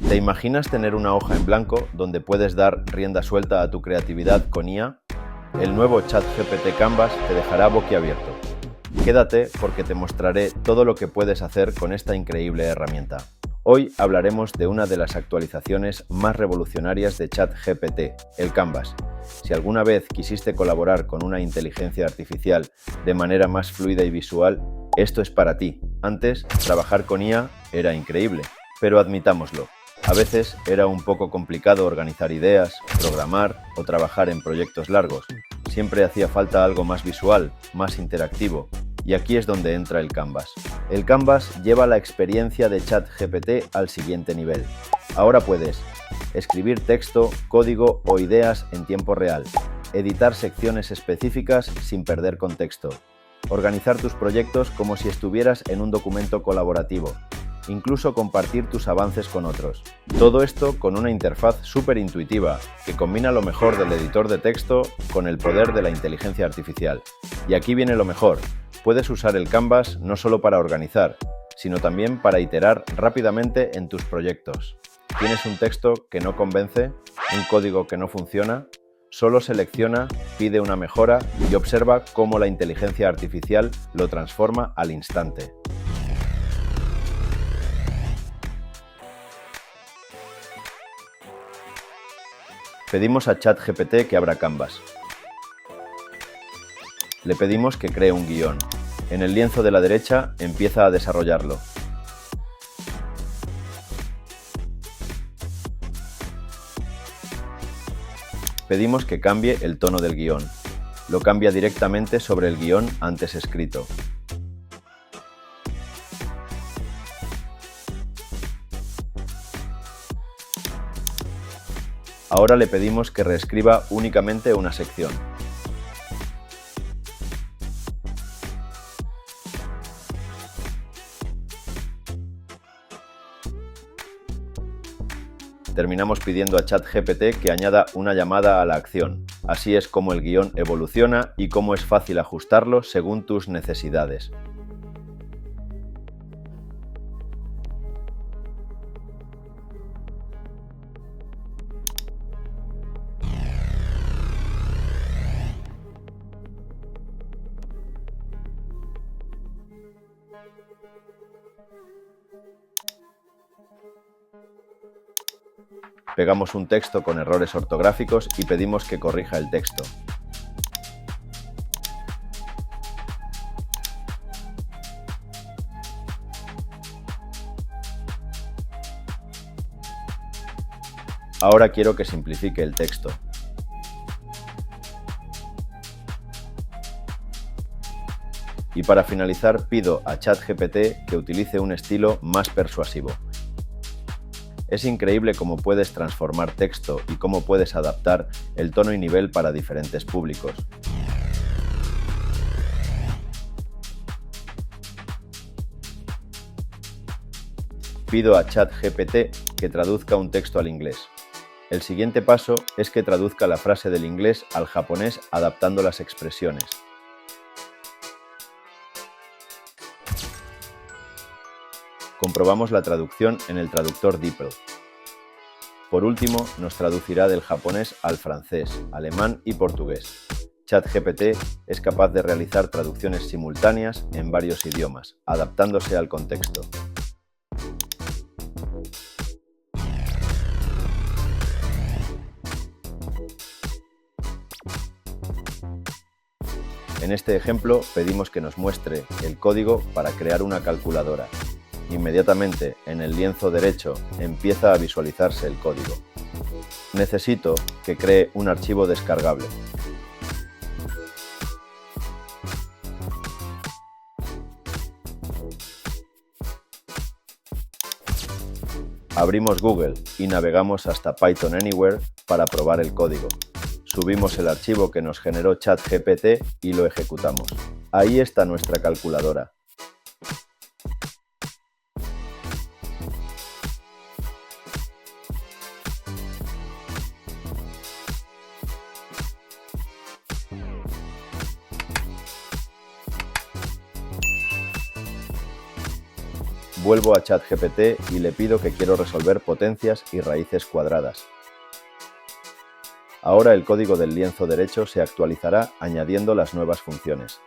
¿Te imaginas tener una hoja en blanco donde puedes dar rienda suelta a tu creatividad con IA? El nuevo ChatGPT Canvas te dejará boquiabierto. Quédate porque te mostraré todo lo que puedes hacer con esta increíble herramienta. Hoy hablaremos de una de las actualizaciones más revolucionarias de ChatGPT, el Canvas. Si alguna vez quisiste colaborar con una inteligencia artificial de manera más fluida y visual, esto es para ti. Antes, trabajar con IA era increíble, pero admitámoslo. A veces era un poco complicado organizar ideas, programar o trabajar en proyectos largos. Siempre hacía falta algo más visual, más interactivo, y aquí es donde entra el Canvas. El Canvas lleva la experiencia de ChatGPT al siguiente nivel. Ahora puedes escribir texto, código o ideas en tiempo real, editar secciones específicas sin perder contexto, organizar tus proyectos como si estuvieras en un documento colaborativo, incluso compartir tus avances con otros. Todo esto con una interfaz súper intuitiva, que combina lo mejor del editor de texto con el poder de la inteligencia artificial. Y aquí viene lo mejor. Puedes usar el Canvas no solo para organizar, sino también para iterar rápidamente en tus proyectos. ¿Tienes un texto que no convence? ¿Un código que no funciona? Solo selecciona, pide una mejora y observa cómo la inteligencia artificial lo transforma al instante. Pedimos a ChatGPT que abra Canvas. Le pedimos que cree un guión. En el lienzo de la derecha empieza a desarrollarlo. Pedimos que cambie el tono del guión. Lo cambia directamente sobre el guión antes escrito. Ahora le pedimos que reescriba únicamente una sección. Terminamos pidiendo a ChatGPT que añada una llamada a la acción. Así es como el guión evoluciona y cómo es fácil ajustarlo según tus necesidades. Pegamos un texto con errores ortográficos y pedimos que corrija el texto. Ahora quiero que simplifique el texto. Y para finalizar, pido a ChatGPT que utilice un estilo más persuasivo. Es increíble cómo puedes transformar texto y cómo puedes adaptar el tono y nivel para diferentes públicos. Pido a ChatGPT que traduzca un texto al inglés. El siguiente paso es que traduzca la frase del inglés al japonés adaptando las expresiones. Comprobamos la traducción en el traductor DeepL. Por último, nos traducirá del japonés al francés, alemán y portugués. ChatGPT es capaz de realizar traducciones simultáneas en varios idiomas, adaptándose al contexto. En este ejemplo, pedimos que nos muestre el código para crear una calculadora. Inmediatamente, en el lienzo derecho, empieza a visualizarse el código. Necesito que cree un archivo descargable. Abrimos Google y navegamos hasta Python Anywhere para probar el código. Subimos el archivo que nos generó ChatGPT y lo ejecutamos. Ahí está nuestra calculadora. vuelvo a ChatGPT y le pido que quiero resolver potencias y raíces cuadradas. Ahora el código del lienzo derecho se actualizará añadiendo las nuevas funciones.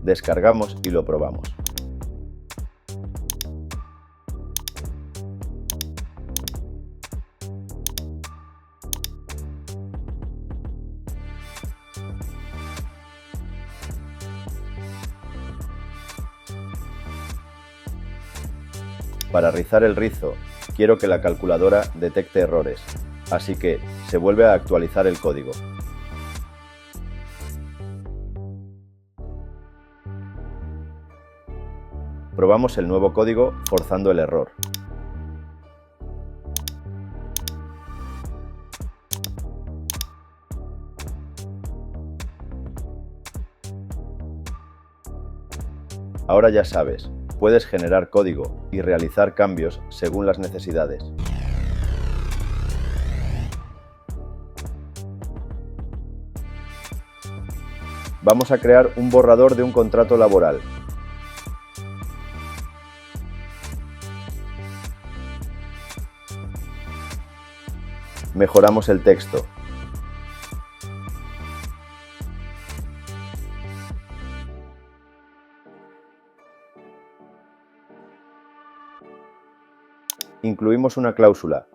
Descargamos y lo probamos. Para rizar el rizo, quiero que la calculadora detecte errores, así que se vuelve a actualizar el código. Probamos el nuevo código forzando el error. Ahora ya sabes, puedes generar código y realizar cambios según las necesidades. Vamos a crear un borrador de un contrato laboral. Mejoramos el texto. Incluimos una cláusula.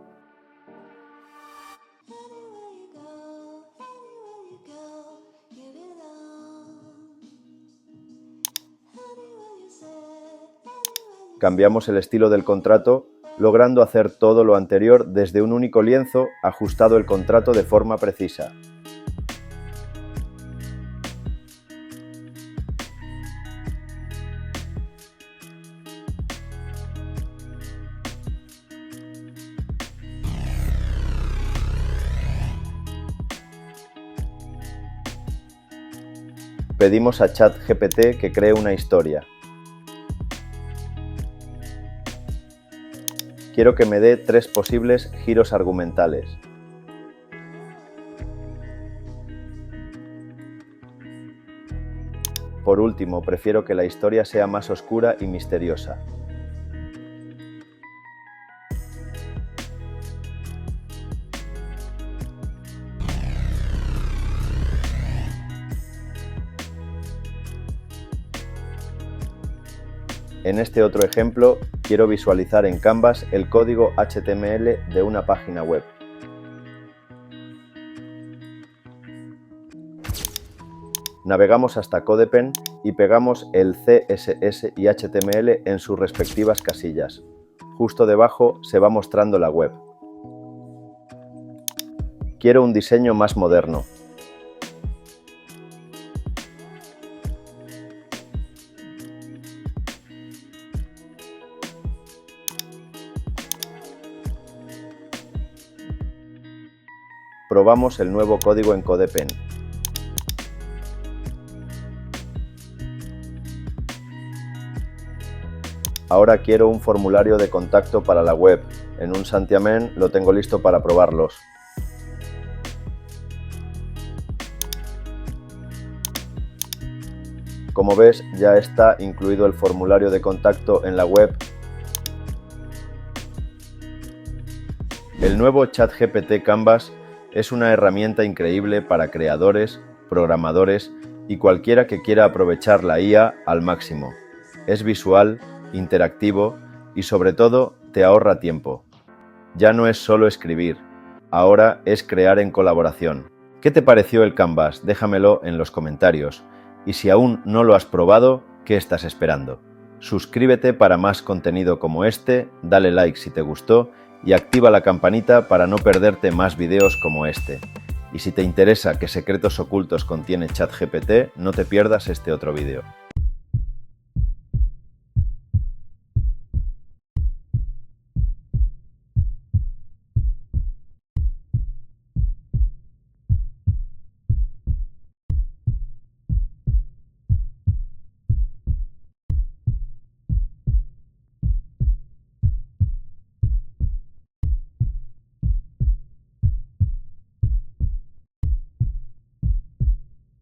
Cambiamos el estilo del contrato, logrando hacer todo lo anterior desde un único lienzo, ajustado el contrato de forma precisa. Pedimos a ChatGPT que cree una historia. Quiero que me dé 3 posibles giros argumentales. Por último, prefiero que la historia sea más oscura y misteriosa. En este otro ejemplo, quiero visualizar en Canvas el código HTML de una página web. Navegamos hasta CodePen y pegamos el CSS y HTML en sus respectivas casillas. Justo debajo se va mostrando la web. Quiero un diseño más moderno. Probamos el nuevo código en CodePen. Ahora quiero un formulario de contacto para la web. En un santiamén lo tengo listo para probarlos. Como ves, ya está incluido el formulario de contacto en la web. El nuevo ChatGPT Canvas es una herramienta increíble para creadores, programadores y cualquiera que quiera aprovechar la IA al máximo. Es visual, interactivo y sobre todo te ahorra tiempo. Ya no es solo escribir, ahora es crear en colaboración. ¿Qué te pareció el Canvas? Déjamelo en los comentarios. Y si aún no lo has probado, ¿qué estás esperando? Suscríbete para más contenido como este, dale like si te gustó y activa la campanita para no perderte más videos como este. Y si te interesa qué secretos ocultos contiene ChatGPT, no te pierdas este otro vídeo.